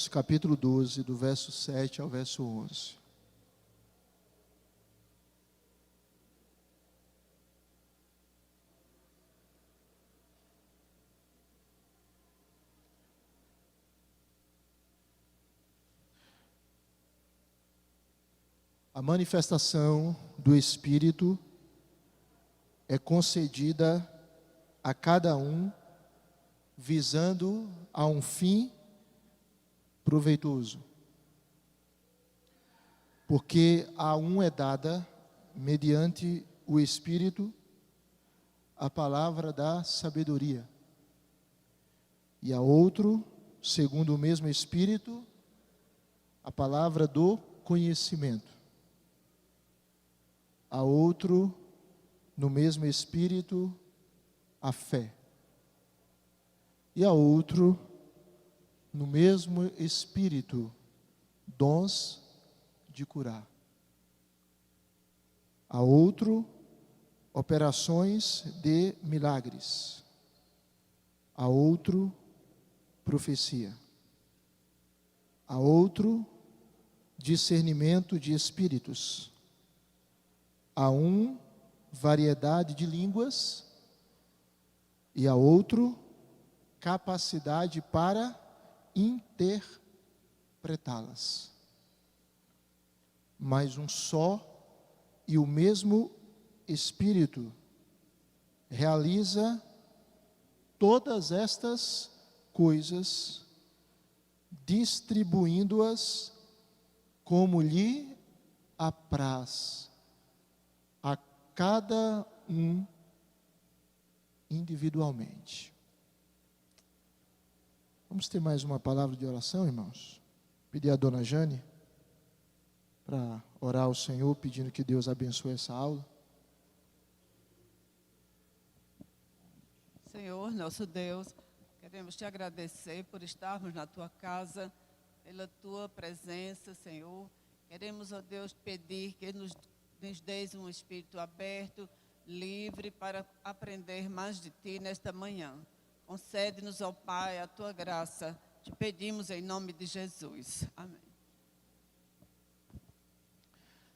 Coríntios, capítulo 12, do verso 7 ao verso 11. A manifestação do Espírito é concedida a cada um visando a um fim proveitoso. Porque a um é dada, mediante o Espírito, a palavra da sabedoria, e a outro, segundo o mesmo Espírito, a palavra do conhecimento. A outro, no mesmo Espírito, a fé. E a outro, no mesmo Espírito, dons de curar. A outro, operações de milagres. A outro, profecia. A outro, discernimento de espíritos. A um, variedade de línguas, e a outro, capacidade para interpretá-las. Mas um só e o mesmo Espírito realiza todas estas coisas, distribuindo-as como lhe apraz a cada um individualmente. Vamos ter mais uma palavra de oração, irmãos? Pedir a dona Jane para orar ao Senhor, pedindo que Deus abençoe essa aula. Senhor, nosso Deus, queremos te agradecer por estarmos na tua casa, pela tua presença, Senhor. Queremos, ó Deus, pedir que nos deis um espírito aberto, livre, para aprender mais de ti nesta manhã. Concede-nos, ó Pai, a tua graça. Te pedimos em nome de Jesus. Amém.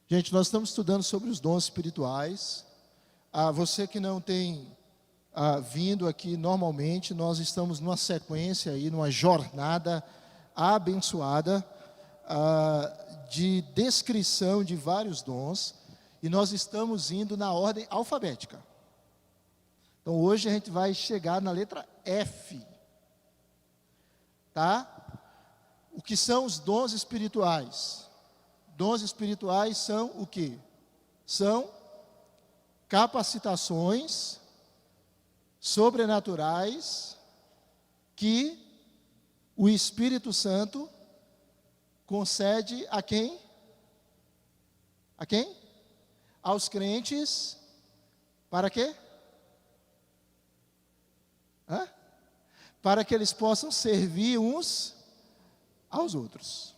Gente, nós estamos estudando sobre os dons espirituais. Você que não tem vindo aqui normalmente, nós estamos numa sequência aí, numa jornada abençoada de descrição de vários dons, e nós estamos indo na ordem alfabética. Então hoje a gente vai chegar na letra F, tá? O que são os dons espirituais? Dons espirituais são o quê? São capacitações sobrenaturais que o Espírito Santo concede a quem? A quem? Aos crentes. Para quê? Para que eles possam servir uns aos outros.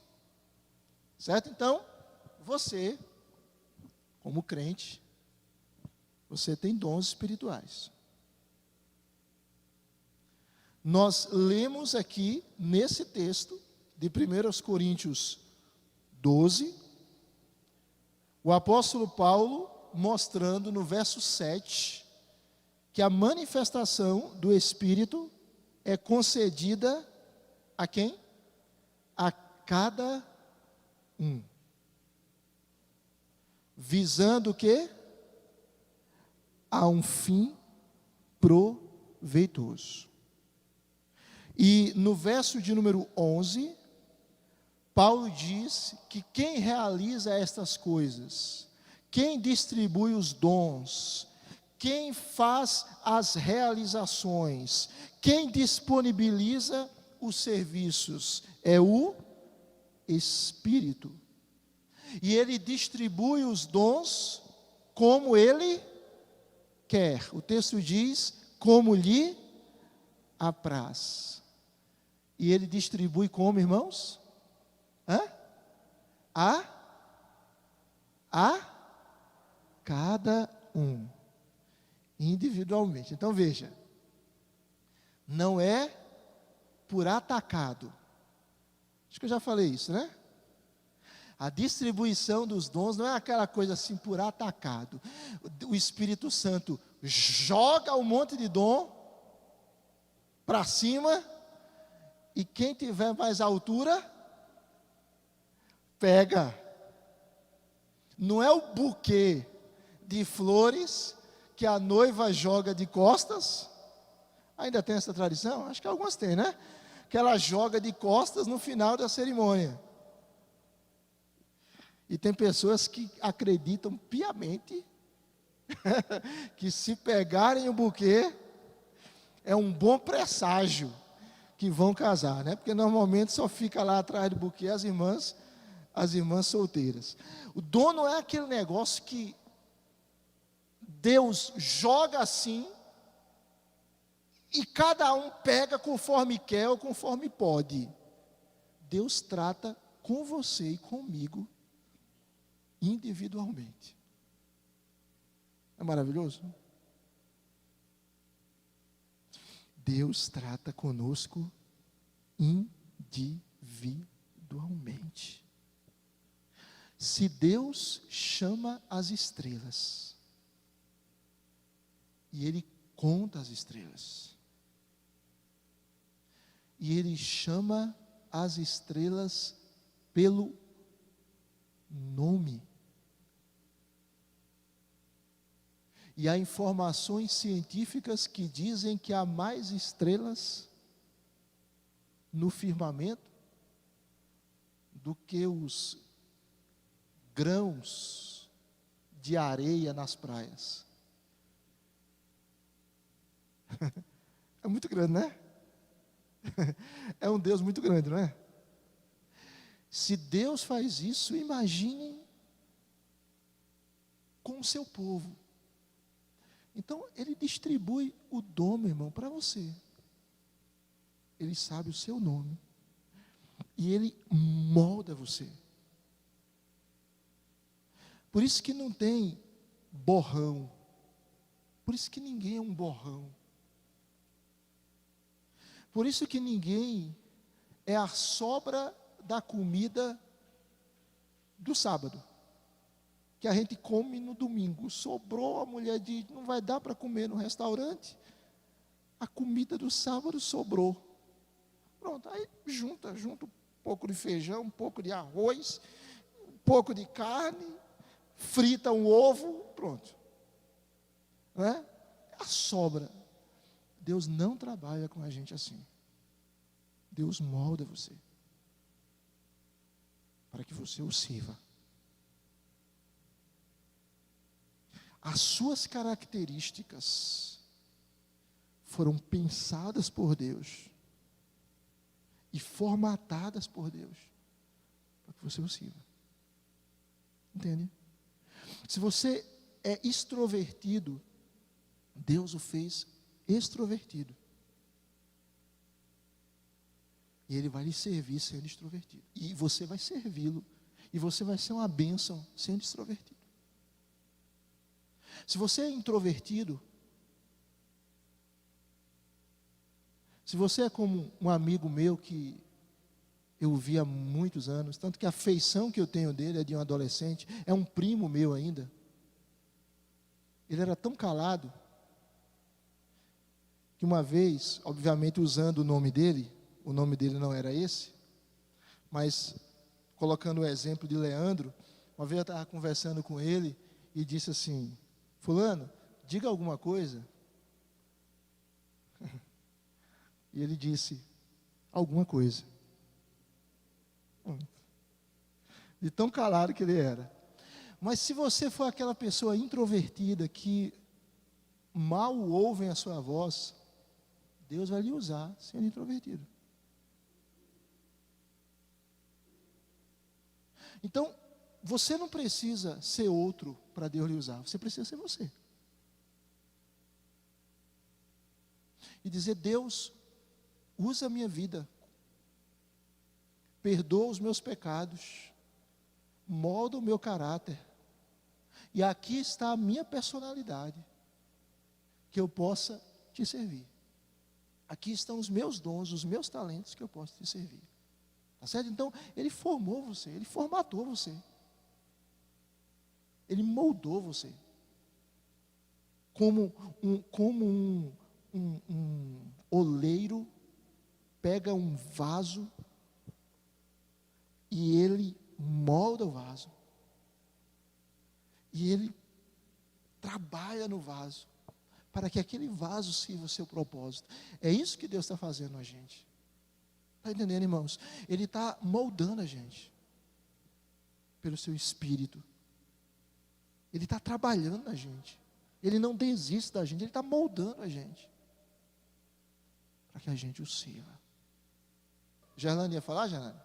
Certo? Então, você, como crente, você tem dons espirituais. Nós lemos aqui, nesse texto, de 1 Coríntios 12, o apóstolo Paulo mostrando no verso 7, que a manifestação do Espírito é concedida a quem? A cada um. Visando o quê? A um fim proveitoso. E no verso de número 11, Paulo diz que quem realiza estas coisas, quem distribui os dons, quem faz as realizações, quem disponibiliza os serviços, é o Espírito. E ele distribui os dons como ele quer. O texto diz, como lhe apraz. E ele distribui como, irmãos? A cada um, individualmente. Então veja, não é por atacado Acho que eu já falei isso, né? A distribuição dos dons não é aquela coisa assim por atacado. O Espírito Santo joga um monte de dom para cima, e quem tiver mais altura, pega. Não é o buquê de flores que a noiva joga de costas. Ainda tem essa tradição? Acho que algumas têm, né? Que ela joga de costas no final da cerimônia. E tem pessoas que acreditam piamente que se pegarem o buquê, é um bom presságio que vão casar, né? Porque normalmente só fica lá atrás do buquê as irmãs solteiras. O dom não é aquele negócio que Deus joga assim, e cada um pega conforme quer ou conforme pode. Deus trata com você e comigo individualmente. É maravilhoso? Deus trata conosco individualmente. Se Deus chama as estrelas, e Ele conta as estrelas, e Ele chama as estrelas pelo nome, e há informações científicas que dizem que há mais estrelas no firmamento do que os grãos de areia nas praias. É muito grande, né? É um Deus muito grande, não é? Se Deus faz isso, imaginem com o seu povo. Então, Ele distribui o dom, meu irmão, para você. Ele sabe o seu nome. E Ele molda você. Por isso que não tem borrão. Por isso que ninguém é um borrão. Por isso que ninguém é a sobra da comida do sábado, que a gente come no domingo. Sobrou, a mulher diz, não vai dar para comer no restaurante, a comida do sábado sobrou. Pronto, aí junta um pouco de feijão, um pouco de arroz, um pouco de carne, frita um ovo, pronto. Não é? A sobra. Deus não trabalha com a gente assim. Deus molda você para que você o sirva. As suas características foram pensadas por Deus e formatadas por Deus para que você o sirva. Entende? Se você é extrovertido, Deus o fez extrovertido. E Ele vai lhe servir sendo extrovertido. E você vai servi-lo. E você vai ser uma bênção sendo extrovertido. Se você é introvertido, se você é como um amigo meu que eu vi há muitos anos, tanto que a afeição que eu tenho dele é de um adolescente, é um primo meu ainda. Ele era tão calado, que uma vez, obviamente usando o nome dele não era esse, mas colocando o exemplo de Leandro, uma vez eu estava conversando com ele e disse assim, fulano, diga alguma coisa. E ele disse, alguma coisa. De tão calado que ele era. Mas se você for aquela pessoa introvertida que mal ouvem a sua voz, Deus vai lhe usar sendo introvertido. Então, você não precisa ser outro para Deus lhe usar, você precisa ser você. E dizer, Deus, usa a minha vida, perdoa os meus pecados, molda o meu caráter, e aqui está a minha personalidade, que eu possa te servir. Aqui estão os meus dons, os meus talentos que eu posso te servir. Tá certo? Então, Ele formou você, Ele formatou você. Ele moldou você. Como um oleiro pega um vaso e ele molda o vaso. E ele trabalha no vaso para que aquele vaso sirva o seu propósito. É isso que Deus está fazendo a gente. Está entendendo, irmãos? Ele está moldando a gente pelo seu Espírito. Ele está trabalhando na gente. Ele não desiste da gente, Ele está moldando a gente para que a gente o sirva. Gerlane ia falar, Gerlane?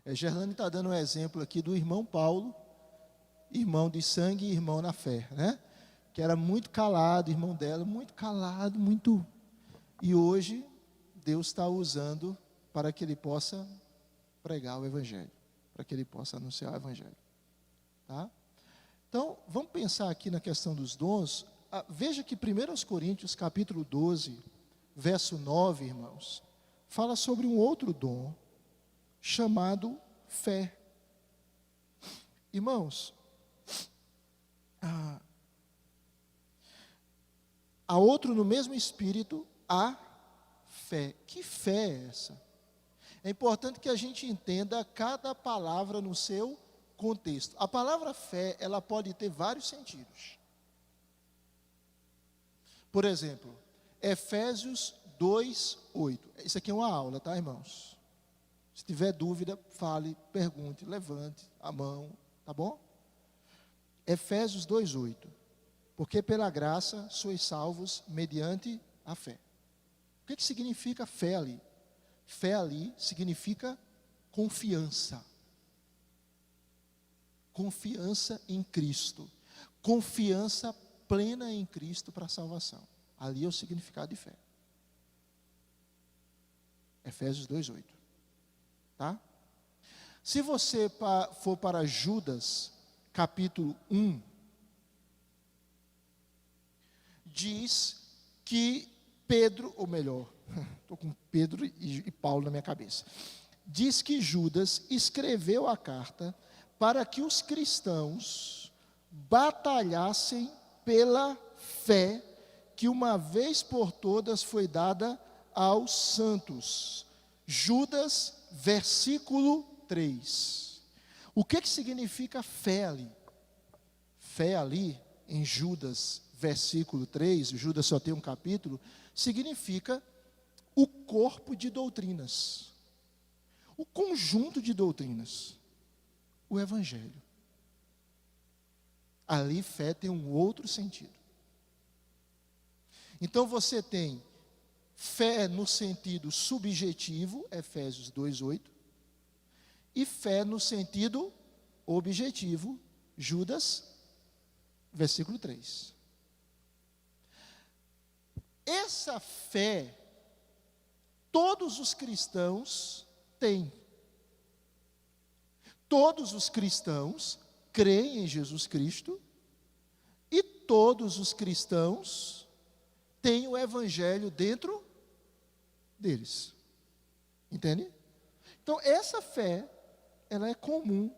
Gerlane está dando um exemplo aqui do irmão Paulo, irmão de sangue e irmão na fé, né? Que era muito calado, irmão dela, muito calado, muito... E hoje, Deus está usando para que ele possa pregar o Evangelho, para que ele possa anunciar o Evangelho. Tá? Então, vamos pensar aqui na questão dos dons. Veja que 1 Coríntios, capítulo 12, verso 9, irmãos, fala sobre um outro dom, chamado fé. Irmãos, há outro no mesmo espírito, a fé. Que fé é essa? É importante que a gente entenda cada palavra no seu contexto. A palavra fé, ela pode ter vários sentidos. Por exemplo, Efésios 2:8. Isso aqui é uma aula, tá, irmãos? Se tiver dúvida, fale, pergunte, levante a mão, tá bom? Efésios 2:8. Porque pela graça sois salvos mediante a fé. O que significa fé ali? Fé ali significa confiança. Confiança em Cristo. Confiança plena em Cristo para a salvação. Ali é o significado de fé. Efésios 2:8. Tá? Se você for para Judas, capítulo 1, diz que Pedro, ou melhor, estou com Pedro e Paulo na minha cabeça, diz que Judas escreveu a carta para que os cristãos batalhassem pela fé que uma vez por todas foi dada aos santos. Judas, versículo 3. O que significa fé ali? Fé ali, em Judas, versículo 3, Judas só tem um capítulo, significa o corpo de doutrinas. O conjunto de doutrinas. O Evangelho. Ali, fé tem um outro sentido. Então, você tem fé no sentido subjetivo, Efésios 2:8, e fé no sentido objetivo, Judas, versículo 3. Essa fé, todos os cristãos têm. Todos os cristãos creem em Jesus Cristo e todos os cristãos têm o Evangelho dentro deles. Entende? Então, essa fé, ela é comum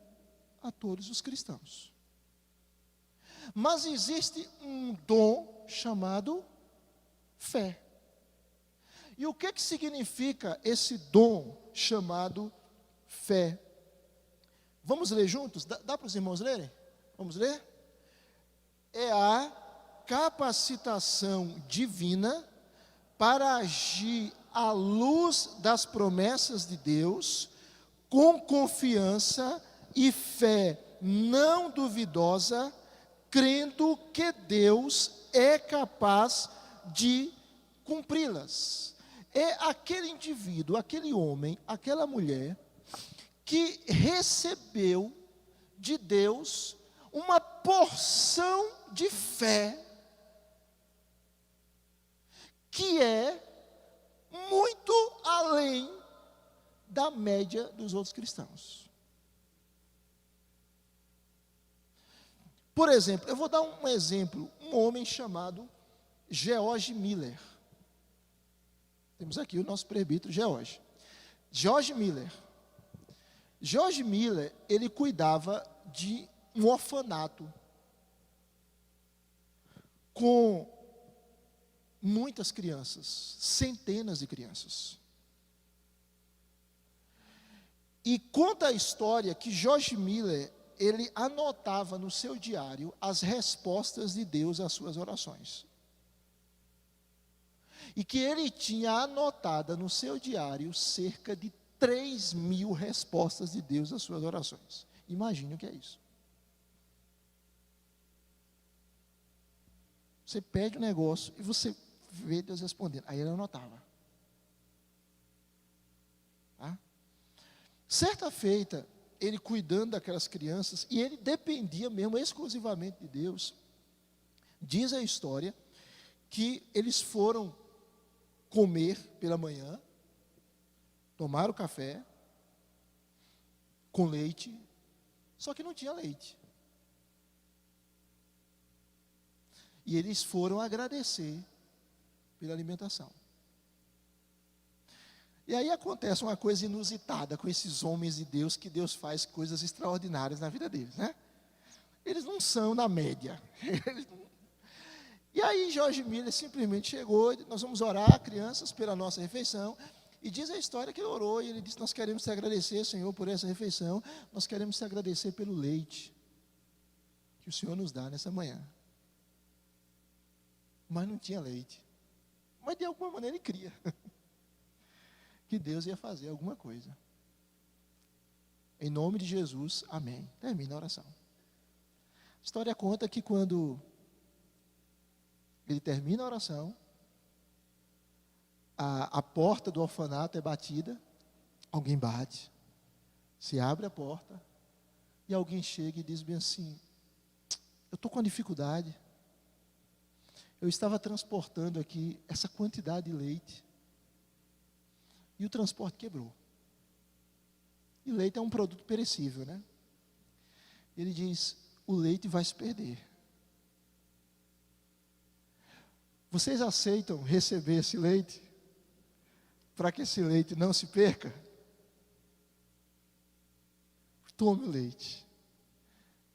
a todos os cristãos. Mas existe um dom chamado fé. E o que significa esse dom chamado fé? Vamos ler juntos? Dá para os irmãos lerem? Vamos ler? É a capacitação divina para agir à luz das promessas de Deus, com confiança e fé não duvidosa, crendo que Deus é capaz de cumpri-las. É aquele indivíduo, aquele homem, aquela mulher que recebeu de Deus uma porção de fé que é muito além da média dos outros cristãos. Por exemplo, eu vou dar um exemplo, um homem chamado George Miller. Temos aqui o nosso presbítero George. George Miller. George Miller, ele cuidava de um orfanato com muitas crianças, centenas de crianças. E conta a história que George Miller, ele anotava no seu diário as respostas de Deus às suas orações. E que ele tinha anotada no seu diário cerca de 3.000 respostas de Deus às suas orações. Imagine o que é isso. Você pede um negócio e você vê Deus respondendo. Aí ele anotava. Tá? Certa feita, ele cuidando daquelas crianças, e ele dependia mesmo exclusivamente de Deus. Diz a história que eles foram comer pela manhã, tomaram café com leite, só que não tinha leite. E eles foram agradecer pela alimentação. E aí acontece uma coisa inusitada com esses homens de Deus, que Deus faz coisas extraordinárias na vida deles, né? Eles não são na média. E aí George Miller simplesmente chegou, nós vamos orar, crianças, pela nossa refeição. E diz a história que ele orou e ele disse: nós queremos te agradecer, Senhor, por essa refeição. Nós queremos te agradecer pelo leite que o Senhor nos dá nessa manhã. Mas não tinha leite. Mas de alguma maneira ele cria que Deus ia fazer alguma coisa. Em nome de Jesus, amém. Termina a oração. A história conta que quando ele termina a oração, a porta do orfanato é batida, alguém bate, se abre a porta, e alguém chega e diz bem assim: eu estou com uma dificuldade, eu estava transportando aqui essa quantidade de leite, e o transporte quebrou. E leite é um produto perecível, né? Ele diz: o leite vai se perder. Vocês aceitam receber esse leite? Para que esse leite não se perca? Tome o leite.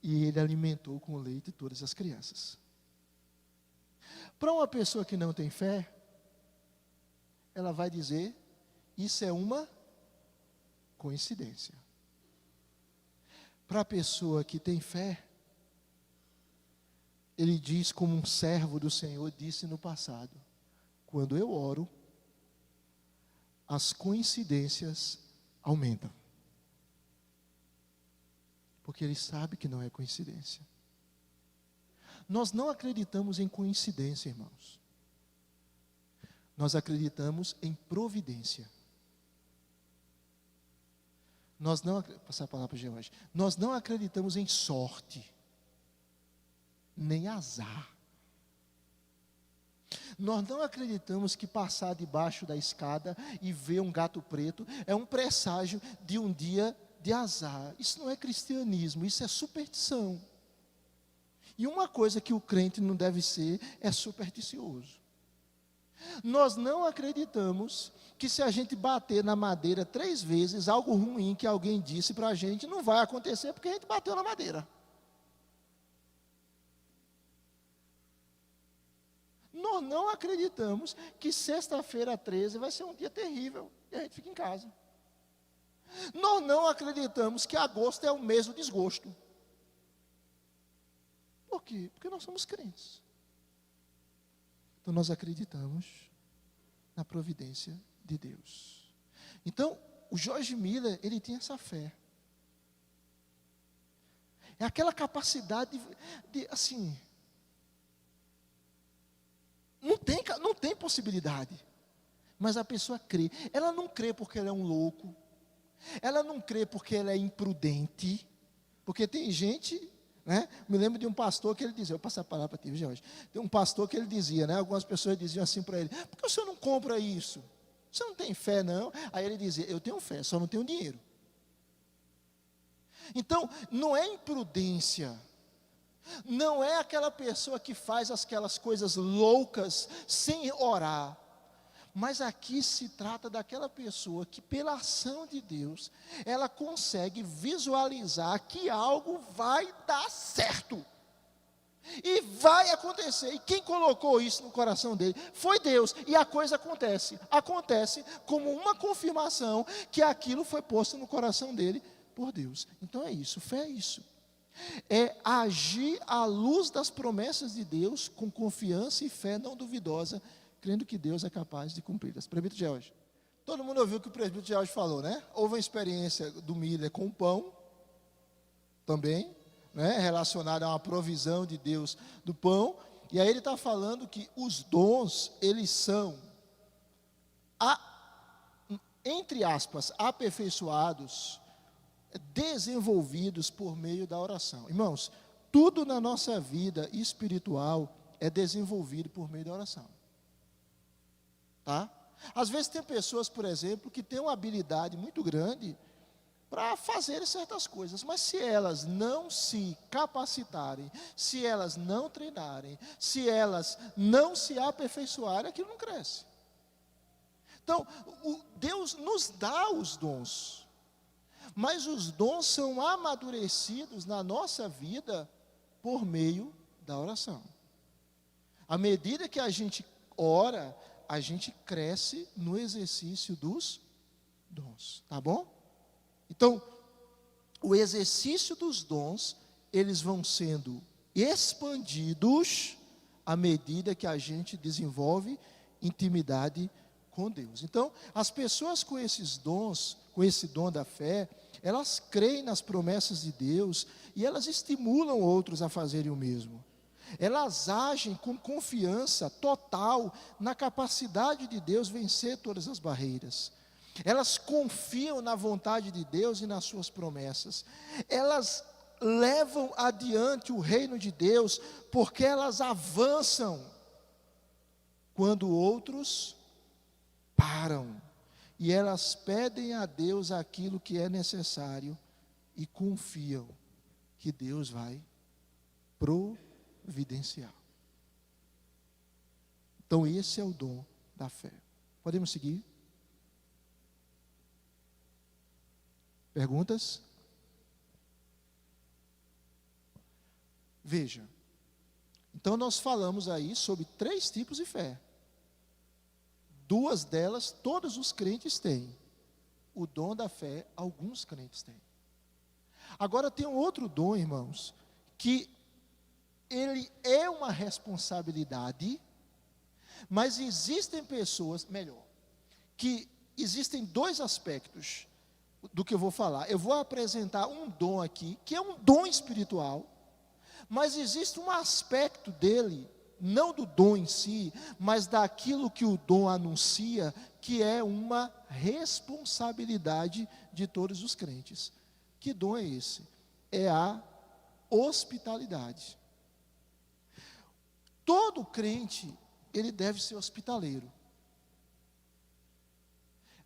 E ele alimentou com o leite todas as crianças. Para uma pessoa que não tem fé, ela vai dizer: isso é uma coincidência. Para a pessoa que tem fé, ele diz, como um servo do Senhor disse no passado: quando eu oro, as coincidências aumentam. Porque ele sabe que não é coincidência. Nós não acreditamos em coincidência, irmãos. Nós acreditamos em providência. Vou passar a palavra para o George. Nós não acreditamos em sorte, nem azar. Nós não acreditamos que passar debaixo da escada e ver um gato preto é um presságio de um dia de azar. Isso não é cristianismo, isso é superstição. E uma coisa que o crente não deve ser é supersticioso. Nós não acreditamos que se a gente bater na madeira 3 vezes, algo ruim que alguém disse para a gente não vai acontecer porque a gente bateu na madeira. Nós não acreditamos que sexta-feira 13 vai ser um dia terrível e a gente fica em casa. Nós não acreditamos que agosto é o mês do desgosto. Por quê? Porque nós somos crentes. Então nós acreditamos na providência de Deus. Então, o George Miller, ele tem essa fé. É aquela capacidade de assim, não tem possibilidade. Mas a pessoa crê. Ela não crê porque ela é um louco. Ela não crê porque ela é imprudente. Porque tem gente, né? Me lembro de um pastor que ele dizia, eu vou passar a palavra para ti, Jorge. Tem um pastor que ele dizia, né? Algumas pessoas diziam assim para ele: por que o senhor não compra isso? Você não tem fé, não? Aí ele dizia: eu tenho fé, só não tenho dinheiro. Então, não é imprudência. Não é aquela pessoa que faz aquelas coisas loucas sem orar. Mas aqui se trata daquela pessoa que, pela ação de Deus, ela consegue visualizar que algo vai dar certo. E vai acontecer. E quem colocou isso no coração dele foi Deus. E a coisa acontece. Acontece como uma confirmação que aquilo foi posto no coração dele por Deus. Então é isso, fé é isso. É agir à luz das promessas de Deus com confiança e fé não duvidosa, crendo que Deus é capaz de cumpri-las. Presbítero George. Todo mundo ouviu o que o presbítero George falou, né? Houve uma experiência do Miller com o pão, também, né, relacionada a uma provisão de Deus do pão, e aí ele está falando que os dons, eles são, entre aspas, aperfeiçoados, desenvolvidos por meio da oração. Irmãos, tudo na nossa vida espiritual é desenvolvido por meio da oração. Tá? Às vezes tem pessoas, por exemplo, que têm uma habilidade muito grande para fazer certas coisas, mas se elas não se capacitarem, se elas não treinarem, se elas não se aperfeiçoarem, aquilo não cresce. Então, Deus nos dá os dons, mas os dons são amadurecidos na nossa vida por meio da oração. À medida que a gente ora, a gente cresce no exercício dos dons, tá bom? Então, o exercício dos dons, eles vão sendo expandidos à medida que a gente desenvolve intimidade com Deus. Então, as pessoas com esses dons, com esse dom da fé, elas creem nas promessas de Deus e elas estimulam outros a fazerem o mesmo. Elas agem com confiança total na capacidade de Deus vencer todas as barreiras. Elas confiam na vontade de Deus e nas suas promessas. Elas levam adiante o reino de Deus, porque elas avançam quando outros param. E elas pedem a Deus aquilo que é necessário e confiam que Deus vai providenciar. Então esse é o dom da fé. Podemos seguir? Perguntas? Veja, então nós falamos aí sobre 3 tipos de fé. 2 delas, todos os crentes têm. O dom da fé, alguns crentes têm. Agora tem um outro dom, irmãos, que ele é uma responsabilidade, mas existem pessoas, que existem 2 aspectos do que eu vou falar. Eu vou apresentar um dom aqui, que é um dom espiritual, mas existe um aspecto dele, não do dom em si, mas daquilo que o dom anuncia, que é uma responsabilidade de todos os crentes. Que dom é esse? É a hospitalidade. Todo crente, ele deve ser hospitaleiro.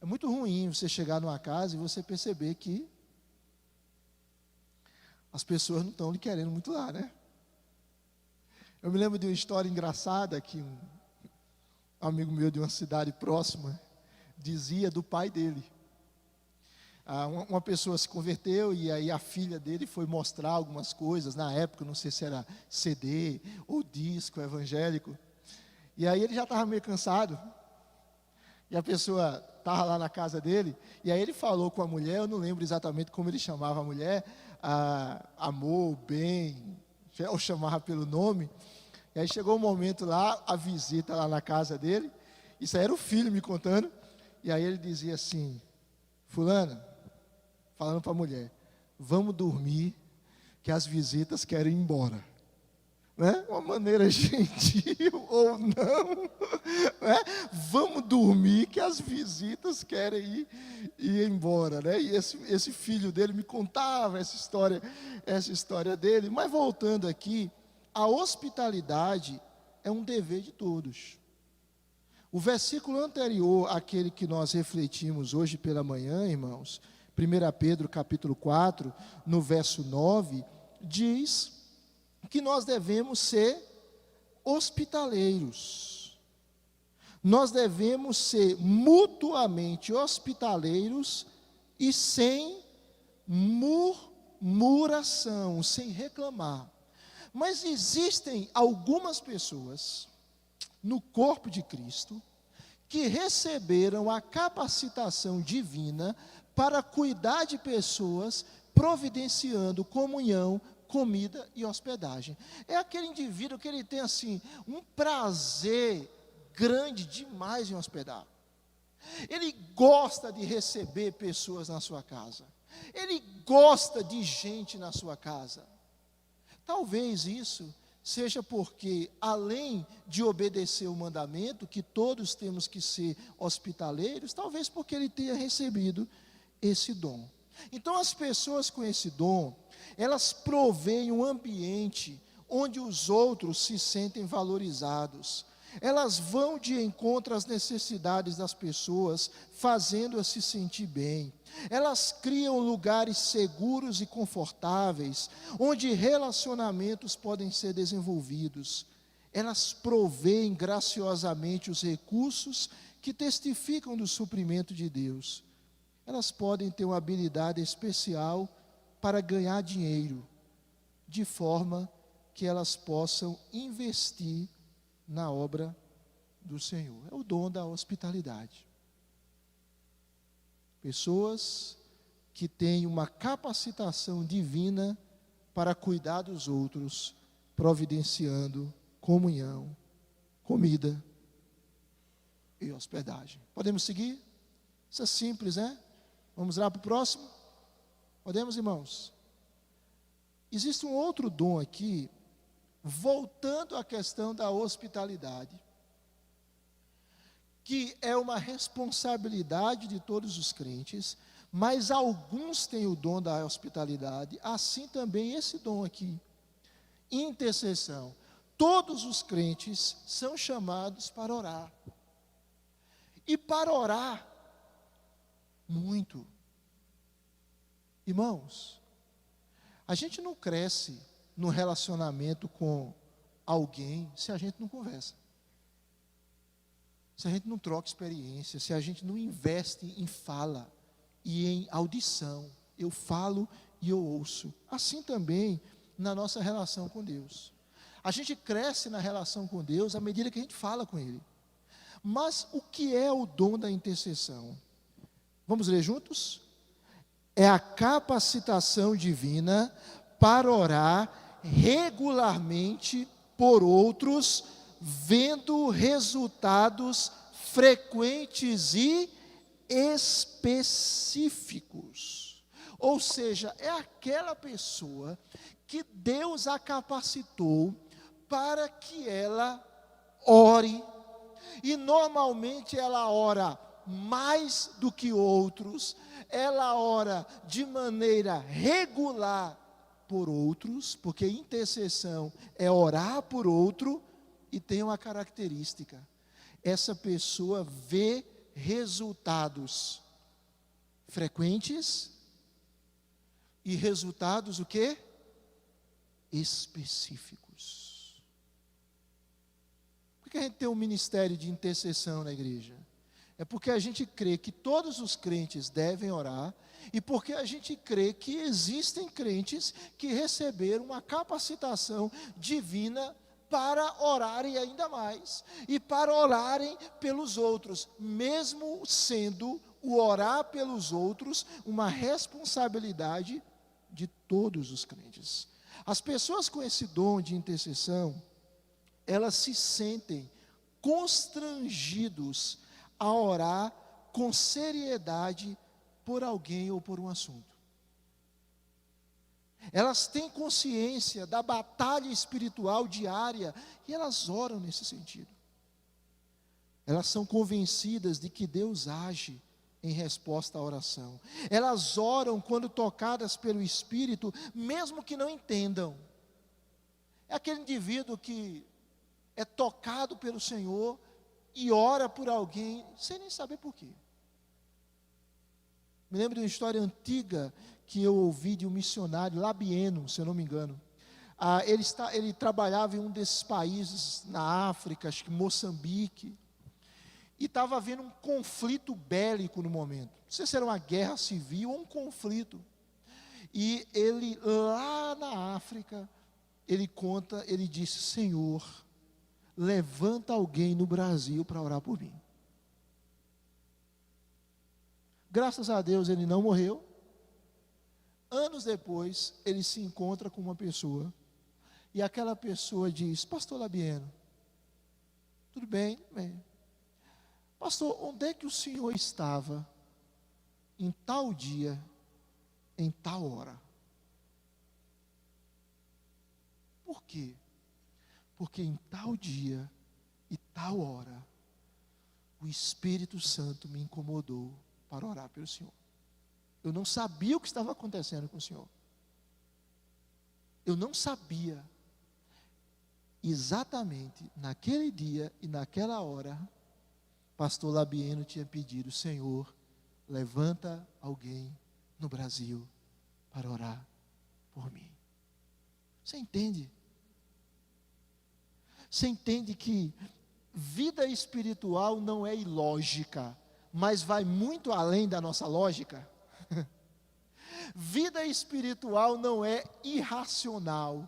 É muito ruim você chegar numa casa e você perceber que as pessoas não estão lhe querendo muito lá, né? Eu me lembro de uma história engraçada que um amigo meu de uma cidade próxima dizia do pai dele. Uma pessoa se converteu e aí a filha dele foi mostrar algumas coisas, na época, não sei se era CD ou disco evangélico. E aí ele já estava meio cansado. E a pessoa estava lá na casa dele, e aí ele falou com a mulher, eu não lembro exatamente como ele chamava a mulher, amor, bem, ou chamava pelo nome. E aí chegou um momento lá, a visita lá na casa dele, isso aí era o filho me contando, e aí ele dizia assim, fulana, falando para a mulher, vamos dormir, que as visitas querem ir embora. Né? Uma maneira gentil ou não, né? Vamos dormir que as visitas querem ir embora, né? E esse filho dele me contava essa história dele. Mas voltando aqui, a hospitalidade é um dever de todos. O versículo anterior àquele que nós refletimos hoje pela manhã, irmãos, 1 Pedro capítulo 4, no verso 9, diz que nós devemos ser hospitaleiros. Nós devemos ser mutuamente hospitaleiros e sem murmuração, sem reclamar. Mas existem algumas pessoas no corpo de Cristo que receberam a capacitação divina para cuidar de pessoas, providenciando comunhão, comida e hospedagem. É aquele indivíduo que ele tem assim um prazer grande demais em hospedar. Ele gosta de receber pessoas na sua casa. Ele gosta de gente na sua casa. Talvez isso seja porque, além de obedecer o mandamento, que todos temos que ser hospitaleiros, talvez porque ele tenha recebido esse dom. Então, as pessoas com esse dom, elas provêem um ambiente onde os outros se sentem valorizados. Elas vão de encontro às necessidades das pessoas, fazendo-as se sentir bem. Elas criam lugares seguros e confortáveis, onde relacionamentos podem ser desenvolvidos. Elas provêem graciosamente os recursos que testificam do suprimento de Deus. Elas podem ter uma habilidade especial para ganhar dinheiro, de forma que elas possam investir na obra do Senhor. É o dom da hospitalidade. Pessoas que têm uma capacitação divina para cuidar dos outros, providenciando comunhão, comida e hospedagem. Podemos seguir? Isso é simples, né? Vamos lá para o próximo? Podemos, irmãos? Existe um outro dom aqui, voltando à questão da hospitalidade, que é uma responsabilidade de todos os crentes, mas alguns têm o dom da hospitalidade, assim também esse dom aqui, intercessão. Todos os crentes são chamados para orar, e para orar muito. Irmãos, a gente não cresce no relacionamento com alguém se a gente não conversa, se a gente não troca experiência, se a gente não investe em fala e em audição. Eu falo e eu ouço. Assim também na nossa relação com Deus. A gente cresce na relação com Deus à medida que a gente fala com Ele. Mas o que é o dom da intercessão? Vamos ler juntos? É a capacitação divina para orar regularmente por outros, vendo resultados frequentes e específicos. Ou seja, é aquela pessoa que Deus a capacitou para que ela ore, e normalmente ela ora mais do que outros, ela ora de maneira regular por outros, porque intercessão é orar por outro, e tem uma característica: essa pessoa vê resultados frequentes e resultados o quê? Específicos. Por que a gente tem um ministério de intercessão na igreja? É porque a gente crê que todos os crentes devem orar, e porque a gente crê que existem crentes que receberam uma capacitação divina para orarem ainda mais, e para orarem pelos outros, mesmo sendo o orar pelos outros uma responsabilidade de todos os crentes. As pessoas com esse dom de intercessão, elas se sentem constrangidos a orar com seriedade por alguém ou por um assunto. Elas têm consciência da batalha espiritual diária e elas oram nesse sentido. Elas são convencidas de que Deus age em resposta à oração. Elas oram quando tocadas pelo Espírito, mesmo que não entendam. É aquele indivíduo que é tocado pelo Senhor e ora por alguém sem nem saber por quê. Me lembro de uma história antiga que eu ouvi de um missionário labieno, se eu não me engano. Ele trabalhava em um desses países na África, acho que Moçambique. e estava havendo um conflito bélico no momento. Não sei se era uma guerra civil ou um conflito. E ele, lá na África, ele disse: Senhor, levanta alguém no Brasil para orar por mim. Graças a Deus ele não morreu. Anos depois, ele se encontra com uma pessoa, e aquela pessoa diz: Pastor Labieno, tudo bem? Bem. Pastor, onde é que o senhor estava em tal dia, em tal hora? Por quê? Porque em tal dia e tal hora, o Espírito Santo me incomodou para orar pelo senhor. Eu não sabia o que estava acontecendo com o senhor. Eu não sabia. Exatamente naquele dia e naquela hora, pastor Labieno tinha pedido: Senhor, levanta alguém no Brasil para orar por mim. Você entende? Você entende que vida espiritual não é ilógica, mas vai muito além da nossa lógica? Vida espiritual não é irracional,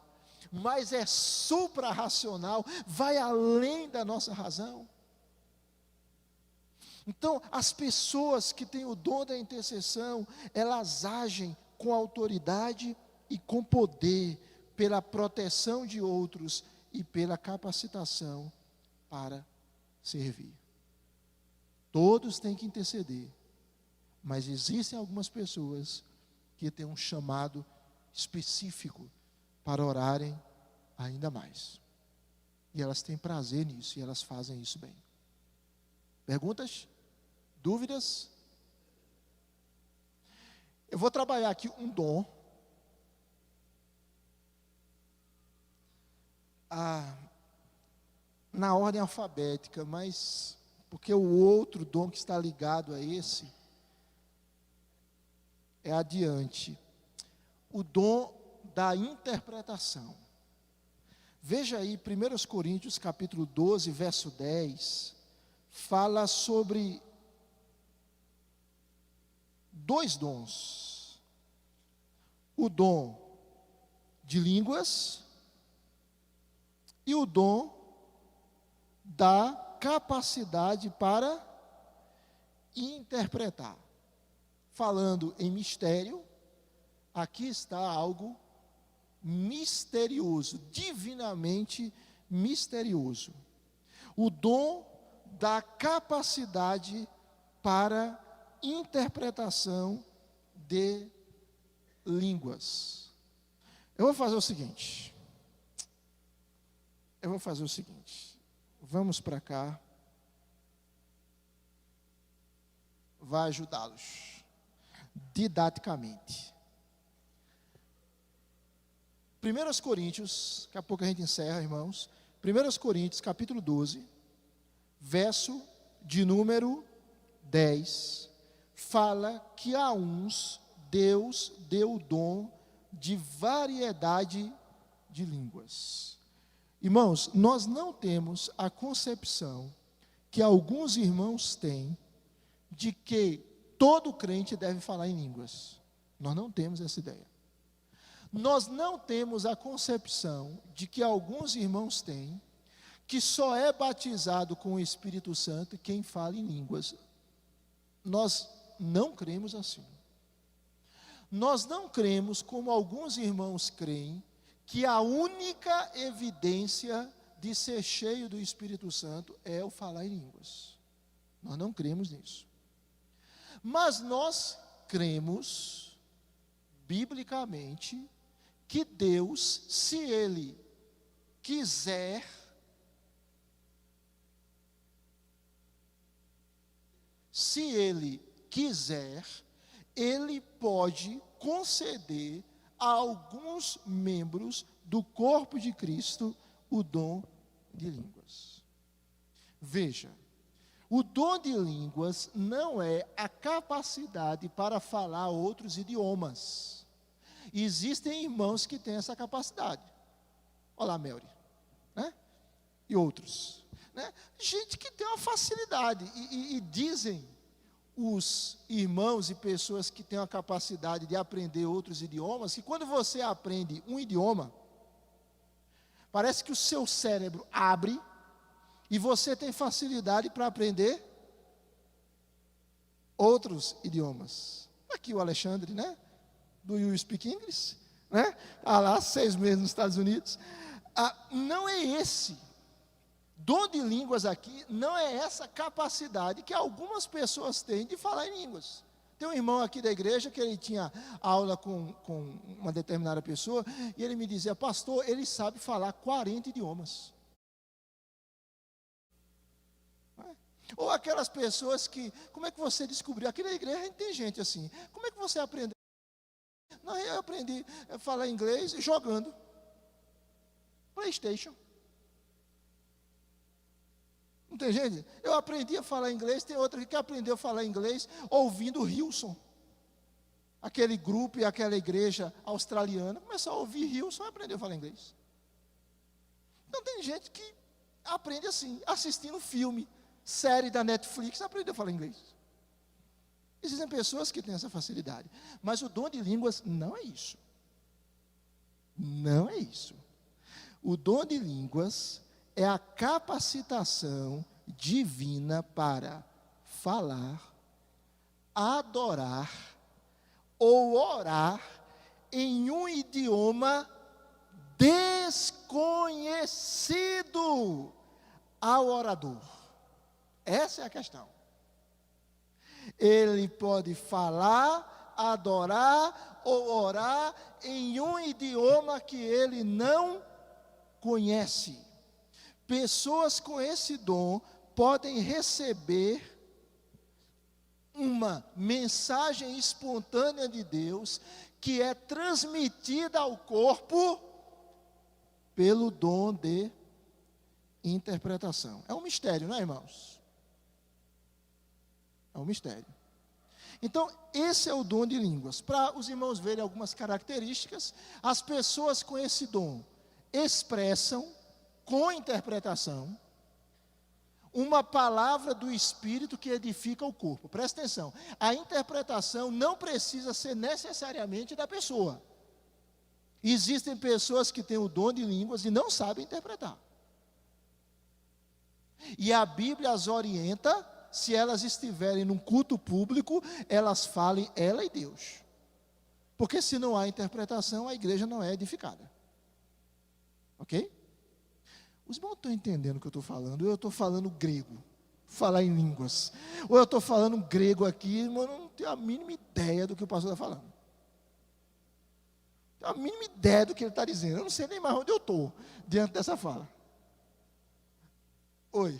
mas é supra-racional, vai além da nossa razão. Então, as pessoas que têm o dom da intercessão, elas agem com autoridade e com poder, pela proteção de outros e pela capacitação para servir. Todos têm que interceder, mas existem algumas pessoas que têm um chamado específico para orarem ainda mais. E elas têm prazer nisso, e elas fazem isso bem. Perguntas? Dúvidas? Eu vou trabalhar aqui um dom. Na ordem alfabética, mas porque o outro dom que está ligado a esse é adiante. O dom da interpretação. Veja aí, 1 Coríntios capítulo 12, verso 10, fala sobre dois dons. O dom de línguas e o dom da capacidade para interpretar. Falando em mistério, aqui está algo misterioso, divinamente misterioso. O dom da capacidade para interpretação de línguas. Eu vou fazer o seguinte. Vamos para cá. Vai ajudá-los didaticamente. 1 Coríntios, daqui a pouco a gente encerra, irmãos. 1 Coríntios, capítulo 12, verso de número 10, fala que a uns Deus deu o dom de variedade de línguas. Irmãos, nós não temos a concepção que alguns irmãos têm de que todo crente deve falar em línguas. Nós não temos essa ideia. Nós não temos a concepção de que alguns irmãos têm, que só é batizado com o Espírito Santo quem fala em línguas. Nós não cremos assim. Nós não cremos como alguns irmãos creem, que a única evidência de ser cheio do Espírito Santo é o falar em línguas. Nós não cremos nisso. Mas nós cremos, biblicamente, que Deus, se Ele quiser, Ele pode conceder a alguns membros do corpo de Cristo o dom de línguas. Veja, o dom de línguas não é a capacidade para falar outros idiomas. Existem irmãos que têm essa capacidade. Olá, Melry, né? E outros. né? Gente que tem uma facilidade, e dizem os irmãos e pessoas que têm a capacidade de aprender outros idiomas, que quando você aprende um idioma, parece que o seu cérebro abre, e você tem facilidade para aprender outros idiomas. Aqui o Alexandre, né? Do You Speak English, né? Lá 6 meses nos Estados Unidos. Não é esse dom de línguas aqui, não é essa capacidade que algumas pessoas têm de falar em línguas. Tem um irmão aqui da igreja que ele tinha aula com uma determinada pessoa, e ele me dizia: pastor, ele sabe falar 40 idiomas. Ou aquelas pessoas que, como é que você descobriu? Aqui na igreja a gente tem gente assim, como é que você aprendeu? Não, eu aprendi a falar inglês jogando PlayStation. Não tem gente? Eu aprendi a falar inglês, tem outra que aprendeu a falar inglês ouvindo Hillsong. Aquele grupo e aquela igreja australiana, começou a ouvir Hillsong e aprendeu a falar inglês. Então tem gente que aprende assim, assistindo filme, série da Netflix, aprendeu a falar inglês. Existem pessoas que têm essa facilidade, mas o dom de línguas não é isso. Não é isso. O dom de línguas é a capacitação divina para falar, adorar ou orar em um idioma desconhecido ao orador. Essa é a questão. Ele pode falar, adorar ou orar em um idioma que ele não conhece. Pessoas com esse dom podem receber uma mensagem espontânea de Deus que é transmitida ao corpo pelo dom de interpretação. É um mistério, não é, irmãos? É um mistério. Então, esse é o dom de línguas. Para os irmãos verem algumas características, as pessoas com esse dom expressam com interpretação uma palavra do Espírito que edifica o corpo. Presta atenção, a interpretação não precisa ser necessariamente da pessoa. Existem pessoas que têm o dom de línguas e não sabem interpretar. E a Bíblia as orienta, se elas estiverem num culto público, elas falem ela e Deus. Porque se não há interpretação, a igreja não é edificada. Ok? Os irmãos estão entendendo o que eu estou falando? Eu estou falando grego, falar em línguas. Ou eu estou falando grego aqui, mas eu não tenho a mínima ideia do que o pastor está falando. Não tenho a mínima ideia do que ele está dizendo. Eu não sei nem mais onde eu estou diante dessa fala. Oi.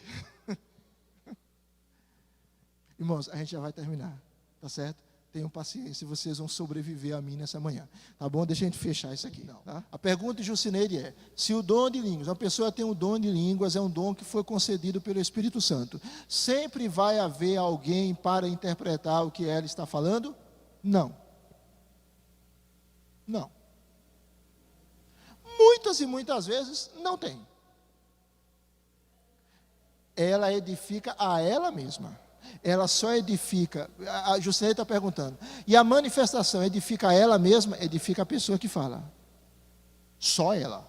Irmãos, a gente já vai terminar, tá certo? Tenham paciência, vocês vão sobreviver a mim nessa manhã, tá bom? Deixa a gente fechar isso aqui, tá? A pergunta de Jucineide é: se o dom de línguas, uma pessoa tem um dom de línguas, é um dom que foi concedido pelo Espírito Santo, sempre vai haver alguém para interpretar o que ela está falando? Não. Não. Muitas e muitas vezes não tem. Ela edifica a ela mesma. Ela só edifica, a Jucineide está perguntando, e a manifestação edifica a ela mesma? Edifica a pessoa que fala. Só ela.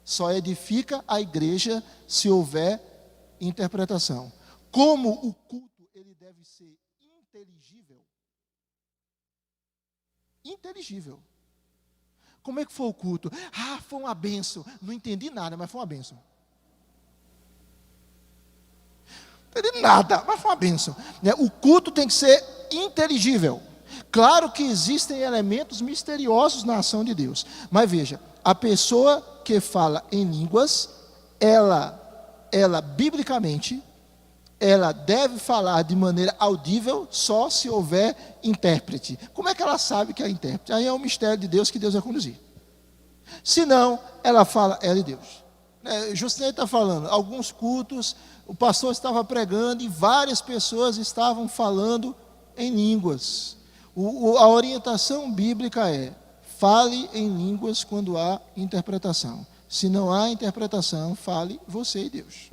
Só edifica a igreja se houver interpretação. Como o culto ele deve ser inteligível? Inteligível. Como é que foi o culto? Foi uma bênção. Não entendi nada, mas foi uma bênção. Não entendi nada, mas foi uma bênção. O culto tem que ser inteligível. Claro que existem elementos misteriosos na ação de Deus. Mas veja, a pessoa que fala em línguas, ela biblicamente, ela deve falar de maneira audível só se houver intérprete. Como é que ela sabe que é intérprete? Aí é um mistério de Deus que Deus vai conduzir. Se não, ela fala, ela e Deus. Justineide está falando, alguns cultos, o pastor estava pregando e várias pessoas estavam falando em línguas. A orientação bíblica é: fale em línguas quando há interpretação. Se não há interpretação, fale você e Deus.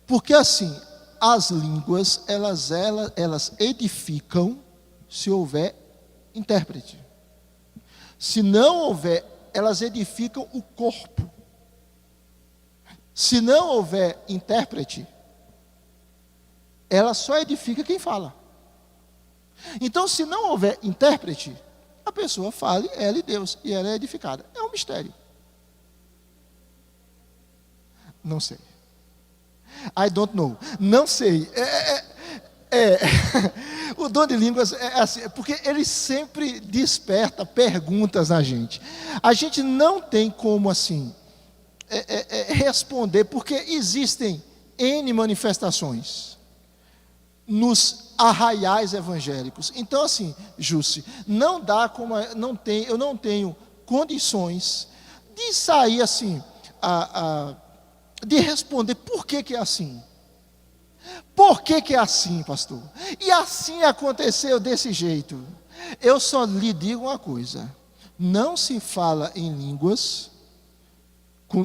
Porque assim, as línguas, elas edificam se houver intérprete. Se não houver, elas edificam o corpo. Se não houver intérprete, ela só edifica quem fala. Então, se não houver intérprete, a pessoa fale, ela e Deus, e ela é edificada. É um mistério. Não sei. I don't know. Não sei. O dom de línguas é assim, porque ele sempre desperta perguntas na gente. A gente não tem como assim responder, porque existem N manifestações nos arraiais evangélicos. Então assim, Jussi, não dá como, eu não tenho condições de sair assim, de responder por que é assim. Por que é assim, pastor? E assim aconteceu desse jeito. Eu só lhe digo uma coisa: não se fala em línguas.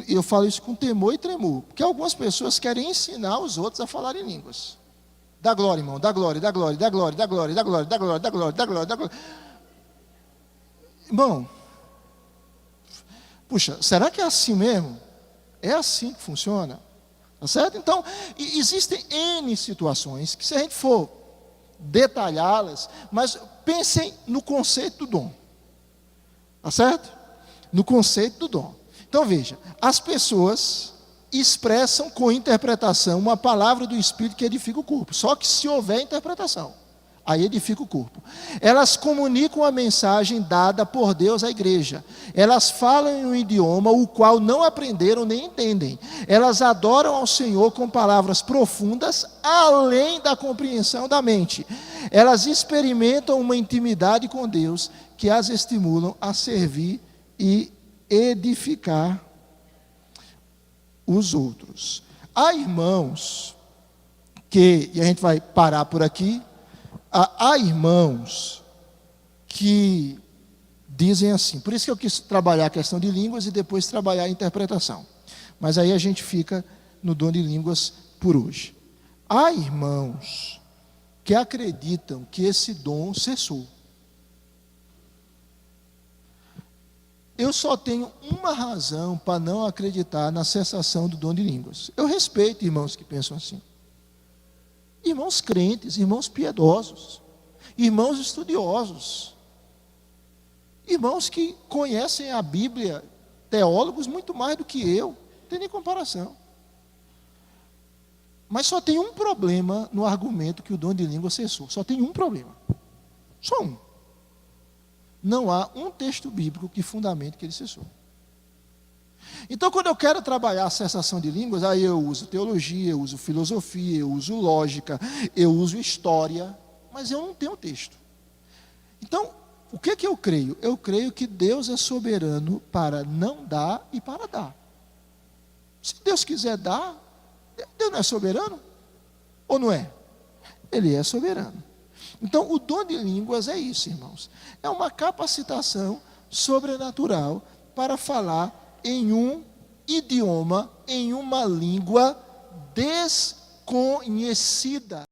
Eu falo isso com temor e tremor, porque algumas pessoas querem ensinar os outros a falar em línguas. Dá glória, irmão, dá glória, dá glória, dá glória, dá glória, dá glória, dá glória, dá glória, dá glória, dá glória. Irmão, puxa, será que é assim mesmo? É assim que funciona? Tá certo? Então, existem N situações que, se a gente for detalhá-las, mas pensem no conceito do dom. Tá certo? No conceito do dom. Então, veja, as pessoas expressam com interpretação uma palavra do Espírito que edifica o corpo. Só que se houver interpretação, aí edifica o corpo. Elas comunicam a mensagem dada por Deus à igreja. Elas falam em um idioma o qual não aprenderam nem entendem. Elas adoram ao Senhor com palavras profundas, além da compreensão da mente. Elas experimentam uma intimidade com Deus que as estimulam a servir e edificar os outros. Há irmãos que, e a gente vai parar por aqui, há irmãos que dizem assim, por isso que eu quis trabalhar a questão de línguas e depois trabalhar a interpretação. Mas aí a gente fica no dom de línguas por hoje. Há irmãos que acreditam que esse dom cessou. Eu só tenho uma razão para não acreditar na cessação do dom de línguas. Eu respeito irmãos que pensam assim. Irmãos crentes, irmãos piedosos, irmãos estudiosos, irmãos que conhecem a Bíblia, teólogos muito mais do que eu, não tem nem comparação. Mas só tem um problema no argumento que o dom de língua cessou. Só tem um problema. Só um. Não há um texto bíblico que fundamente que ele cessou. Então, quando eu quero trabalhar a cessação de línguas, aí eu uso teologia, eu uso filosofia, eu uso lógica, eu uso história, mas eu não tenho texto. Então, o que eu creio? Eu creio que Deus é soberano para não dar e para dar. Se Deus quiser dar, Deus não é soberano? Ou não é? Ele é soberano. Então, o dom de línguas é isso, irmãos. É uma capacitação sobrenatural para falar em um idioma, em uma língua desconhecida.